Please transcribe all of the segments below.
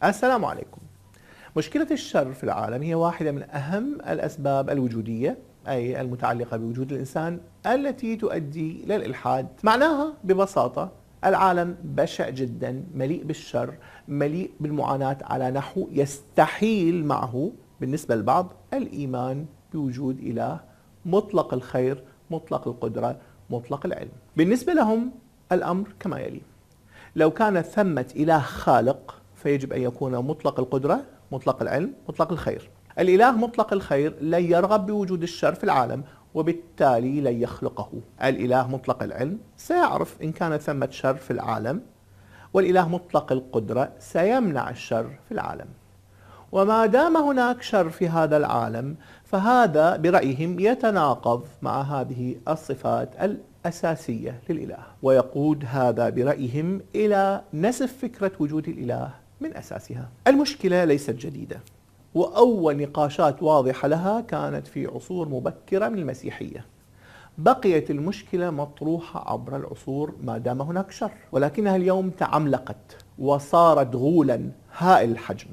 السلام عليكم. مشكلة الشر في العالم هي واحدة من أهم الأسباب الوجودية، أي المتعلقة بوجود الإنسان، التي تؤدي إلى الإلحاد. معناها ببساطة العالم بشع جدا، مليء بالشر، مليء بالمعاناة، على نحو يستحيل معه بالنسبة للبعض الإيمان بوجود إله مطلق الخير، مطلق القدرة، مطلق العلم. بالنسبة لهم الأمر كما يلي: لو كان ثمة إله خالق فيجب أن يكون مطلق القدرة، مطلق العلم، مطلق الخير. الإله مطلق الخير لن يرغب بوجود الشر في العالم، وبالتالي لن يخلقه. الإله مطلق العلم سيعرف إن كان ثمة شر في العالم، والإله مطلق القدرة سيمنع الشر في العالم. وما دام هناك شر في هذا العالم فهذا برأيهم يتناقض مع هذه الصفات الأساسية للإله، ويقود هذا برأيهم إلى نسف فكرة وجود الإله من أساسها. المشكلة ليست جديدة، وأول نقاشات واضحة لها كانت في عصور مبكرة من المسيحية. بقيت المشكلة مطروحة عبر العصور ما دام هناك شر، ولكنها اليوم تعملقت وصارت غولا هائل الحجم،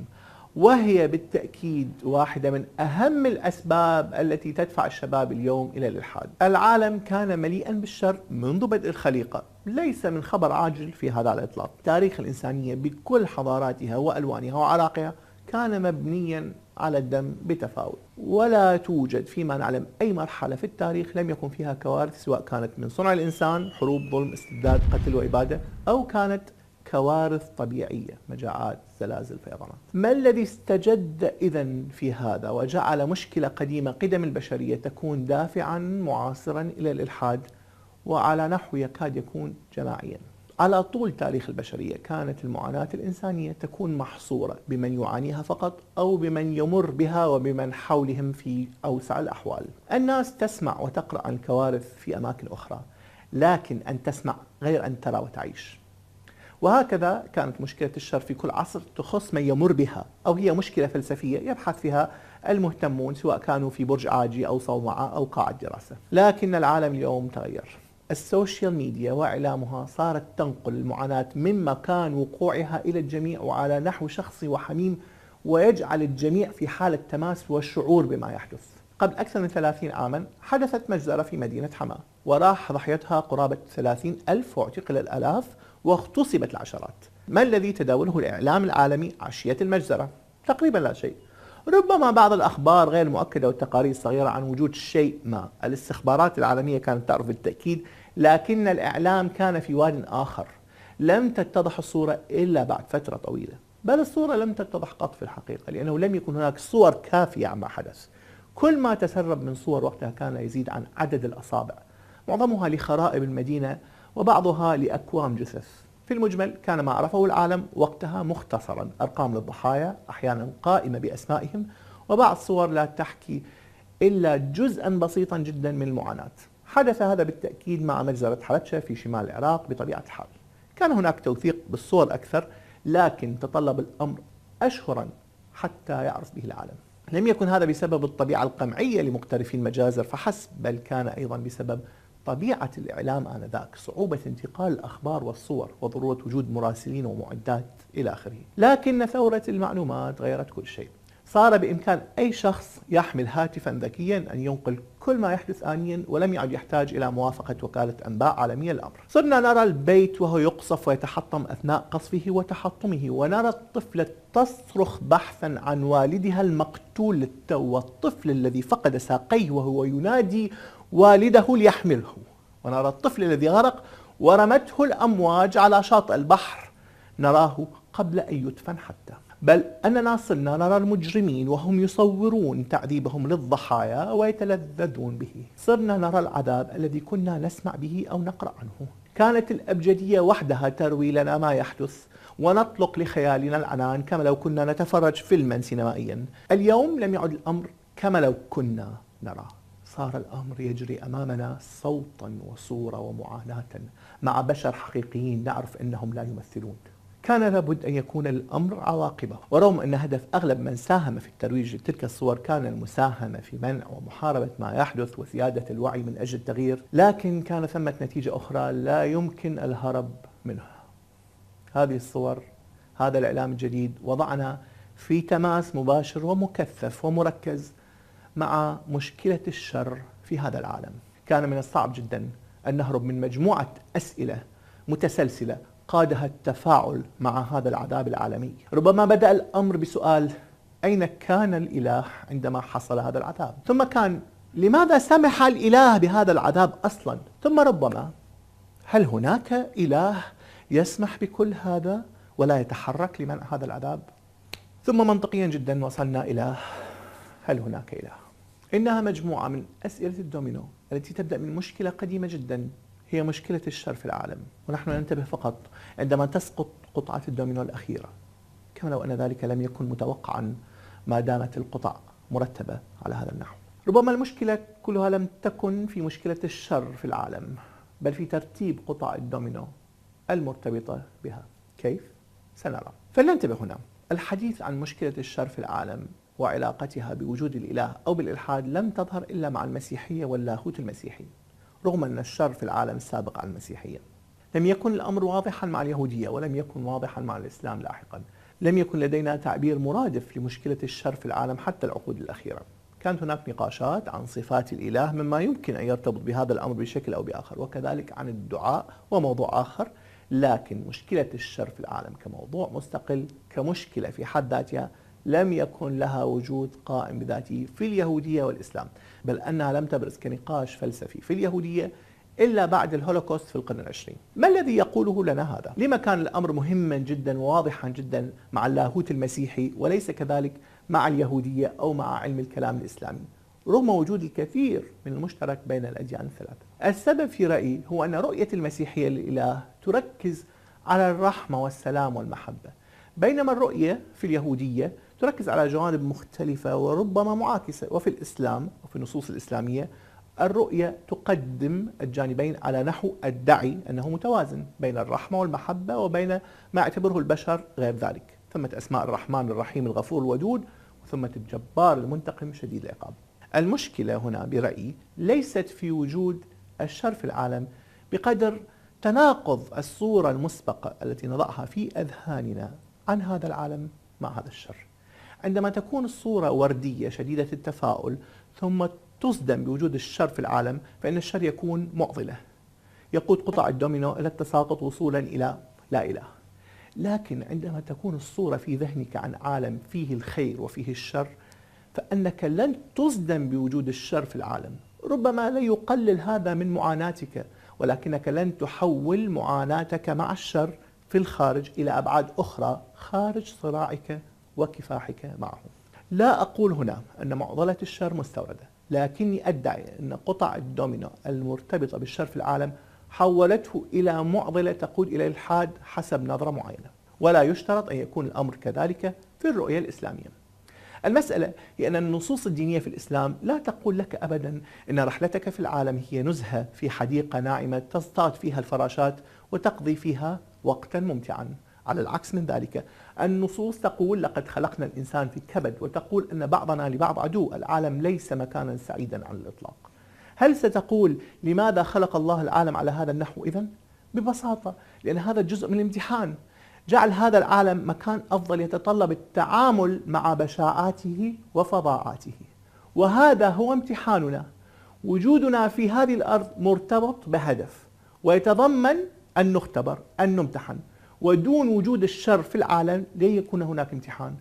وهي بالتأكيد واحدة من أهم الأسباب التي تدفع الشباب اليوم إلى الإلحاد. العالم كان مليئا بالشر منذ بدء الخليقة، ليس من خبر عاجل في هذا على الإطلاق. تاريخ الإنسانية بكل حضاراتها وألوانها وعراقها كان مبنيا على الدم بتفاوت، ولا توجد فيما نعلم أي مرحلة في التاريخ لم يكن فيها كوارث، سواء كانت من صنع الإنسان، حروب، ظلم، استبداد، قتل وإبادة، أو كانت كوارث طبيعية، مجاعات، زلازل، فيضانات. ما الذي استجد إذن في هذا وجعل مشكلة قديمة قدم البشرية تكون دافعا معاصرا إلى الإلحاد، وعلى نحو يكاد يكون جماعيا؟ على طول تاريخ البشرية كانت المعاناة الإنسانية تكون محصورة بمن يعانيها فقط، أو بمن يمر بها وبمن حولهم في أوسع الأحوال. الناس تسمع وتقرأ عن الكوارث في أماكن أخرى، لكن أن تسمع غير أن ترى وتعيش. وهكذا كانت مشكلة الشر في كل عصر تخص من يمر بها، أو هي مشكلة فلسفية يبحث فيها المهتمون، سواء كانوا في برج عاجي أو صومعة أو قاعة دراسة. لكن العالم اليوم تغير. السوشيال ميديا وإعلامها صارت تنقل المعاناة من مكان وقوعها إلى الجميع وعلى نحو شخصي وحميم، ويجعل الجميع في حالة تماس والشعور بما يحدث. قبل أكثر من 30 عاما حدثت مجزرة في مدينة حماة، وراح ضحيتها قرابة 30,000 واعتقل الآلاف واغتصبت العشرات. ما الذي تداوله الإعلام العالمي عشية المجزرة؟ تقريبا لا شيء. ربما بعض الأخبار غير مؤكدة والتقارير الصغيرة عن وجود شيء ما. الاستخبارات العالمية كانت تعرف بالتأكيد، لكن الإعلام كان في واد آخر. لم تتضح الصورة إلا بعد فترة طويلة، بل الصورة لم تتضح قط في الحقيقة، لأنه لم يكن هناك صور كافية عما حدث. كل ما تسرب من صور وقتها كان يزيد عن عدد الأصابع، معظمها لخرائب المدينة وبعضها لأكوام جثث. في المجمل كان ما عرفه العالم وقتها مختصرا: أرقام للضحايا أحيانا قائمة بأسمائهم، وبعض صور لا تحكي إلا جزءا بسيطا جدا من المعاناة. حدث هذا بالتأكيد مع مجزرة حلبشة في شمال العراق بطبيعة الحال. كان هناك توثيق بالصور أكثر، لكن تطلب الأمر أشهرا حتى يعرف به العالم. لم يكن هذا بسبب الطبيعة القمعية لمقترفي المجازر فحسب، بل كان أيضا بسبب طبيعة الإعلام آنذاك، صعوبة انتقال الأخبار والصور، وضرورة وجود مراسلين ومعدات إلى آخره. لكن ثورة المعلومات غيرت كل شيء. صار بإمكان أي شخص يحمل هاتفا ذكيا أن ينقل كل ما يحدث آنيا، ولم يعد يحتاج إلى موافقة وكالة أنباء عالمية للأمر. صرنا نرى البيت وهو يقصف ويتحطم أثناء قصفه وتحطمه، ونرى الطفلة تصرخ بحثا عن والدها المقتول للتو، والطفل الذي فقد ساقيه وهو ينادي والده ليحمله، ونرى الطفل الذي غرق ورمته الأمواج على شاطئ البحر، نراه قبل أن يدفن حتى. بل أننا صرنا نرى المجرمين وهم يصورون تعذيبهم للضحايا ويتلذذون به. صرنا نرى العذاب الذي كنا نسمع به أو نقرأ عنه. كانت الأبجدية وحدها تروي لنا ما يحدث، ونطلق لخيالنا العنان كما لو كنا نتفرج فيلما سينمائيا. اليوم لم يعد الأمر كما لو كنا نرى، صار الأمر يجري أمامنا صوتا وصورة ومعاناة مع بشر حقيقيين نعرف أنهم لا يمثلون. كان لابد أن يكون الأمر عواقبه، ورغم أن هدف أغلب من ساهم في الترويج لتلك الصور كان المساهمة في منع ومحاربة ما يحدث وزيادة الوعي من أجل التغيير، لكن كان ثمة نتيجة أخرى لا يمكن الهرب منها. هذه الصور، هذا الإعلام الجديد وضعنا في تماس مباشر ومكثف ومركز مع مشكلة الشر في هذا العالم. كان من الصعب جدا أن نهرب من مجموعة أسئلة متسلسلة قادها التفاعل مع هذا العذاب العالمي. ربما بدأ الأمر بسؤال: أين كان الإله عندما حصل هذا العذاب؟ ثم كان: لماذا سمح الإله بهذا العذاب أصلا؟ ثم ربما: هل هناك إله يسمح بكل هذا ولا يتحرك لمنع هذا العذاب؟ ثم منطقيا جدا وصلنا إلى: هل هناك إله؟ إنها مجموعة من أسئلة الدومينو التي تبدأ من مشكلة قديمة جدا، هي مشكلة الشر في العالم، ونحن ننتبه فقط عندما تسقط قطعة الدومينو الأخيرة، كما لو أن ذلك لم يكن متوقعا ما دامت القطع مرتبة على هذا النحو. ربما المشكلة كلها لم تكن في مشكلة الشر في العالم، بل في ترتيب قطع الدومينو المرتبطة بها. كيف؟ سنرى. فلننتبه هنا. الحديث عن مشكلة الشر في العالم وعلاقتها بوجود الإله أو بالإلحاد لم تظهر إلا مع المسيحية واللاهوت المسيحي، رغم أن الشر في العالم سابق على المسيحية. لم يكن الأمر واضحا مع اليهودية، ولم يكن واضحا مع الإسلام لاحقا. لم يكن لدينا تعبير مرادف لمشكلة الشر في العالم حتى العقود الأخيرة. كانت هناك نقاشات عن صفات الإله مما يمكن أن يرتبط بهذا الأمر بشكل أو بآخر، وكذلك عن الدعاء وموضوع آخر. لكن مشكلة الشر في العالم كموضوع مستقل، كمشكلة في حد ذاتها، لم يكن لها وجود قائم بذاته في اليهودية والإسلام، بل أنها لم تبرز كنقاش فلسفي في اليهودية إلا بعد الهولوكوست في القرن العشرين. ما الذي يقوله لنا هذا؟ لما كان الأمر مهما جدا وواضحا جدا مع اللاهوت المسيحي وليس كذلك مع اليهودية أو مع علم الكلام الإسلامي، رغم وجود الكثير من المشترك بين الأديان الثلاثة؟ السبب في رأيي هو أن رؤية المسيحية للإله تركز على الرحمة والسلام والمحبة، بينما الرؤية في اليهودية تركز على جوانب مختلفة وربما معاكسة. وفي الإسلام وفي النصوص الإسلامية الرؤية تقدم الجانبين على نحو الدعي أنه متوازن بين الرحمة والمحبة وبين ما يعتبره البشر غير ذلك. ثمة أسماء الرحمن الرحيم الغفور الودود، وثمة الجبار المنتقم شديد العقاب. المشكلة هنا برأيي ليست في وجود الشر في العالم بقدر تناقض الصورة المسبقة التي نضعها في أذهاننا عن هذا العالم مع هذا الشر. عندما تكون الصورة وردية شديدة التفاؤل ثم تصدم بوجود الشر في العالم، فإن الشر يكون معضلة، يقود قطع الدومينو إلى التساقط وصولا إلى لا إله. لكن عندما تكون الصورة في ذهنك عن عالم فيه الخير وفيه الشر، فأنك لن تصدم بوجود الشر في العالم. ربما لا يقلل هذا من معاناتك، ولكنك لن تحول معاناتك مع الشر في الخارج إلى أبعاد أخرى خارج صراعك وكفاحك معه. لا أقول هنا أن معضلة الشر مستوردة، لكني أدعي أن قطع الدومينو المرتبطة بالشر في العالم حولته إلى معضلة تقود إلى الإلحاد حسب نظرة معينة، ولا يشترط أن يكون الأمر كذلك في الرؤية الإسلامية. المسألة هي أن النصوص الدينية في الإسلام لا تقول لك أبدا أن رحلتك في العالم هي نزهة في حديقة ناعمة تصطاد فيها الفراشات وتقضي فيها وقتا ممتعا. على العكس من ذلك، النصوص تقول: لقد خلقنا الإنسان في كبد، وتقول أن بعضنا لبعض عدو. العالم ليس مكانا سعيدا على الإطلاق. هل ستقول لماذا خلق الله العالم على هذا النحو إذن؟ ببساطة لأن هذا جزء من الامتحان. جعل هذا العالم مكان أفضل يتطلب التعامل مع بشاعاته وفظاعاته، وهذا هو امتحاننا. وجودنا في هذه الأرض مرتبط بهدف، ويتضمن أن نختبر، أن نمتحن. ودون وجود الشر في العالم لا يكون هناك امتحان.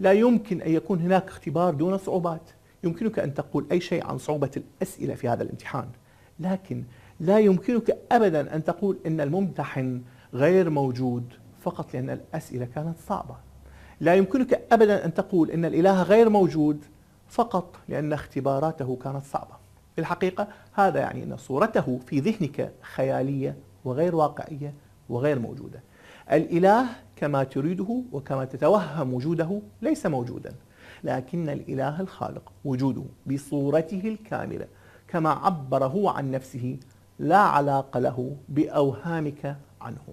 لا يمكن أن يكون هناك اختبار دون صعوبات. يمكنك أن تقول أي شيء عن صعوبة الأسئلة في هذا الامتحان، لكن لا يمكنك أبدا أن تقول إن الممتحن غير موجود فقط لأن الأسئلة كانت صعبة. لا يمكنك أبدا أن تقول إن الإله غير موجود فقط لأن اختباراته كانت صعبة. في الحقيقة هذا يعني أن صورته في ذهنك خيالية وغير واقعية وغير موجودة. الإله كما تريده وكما تتوهم وجوده ليس موجودا، لكن الإله الخالق وجوده بصورته الكاملة كما عبر هو عن نفسه لا علاقة له بأوهامك عنه.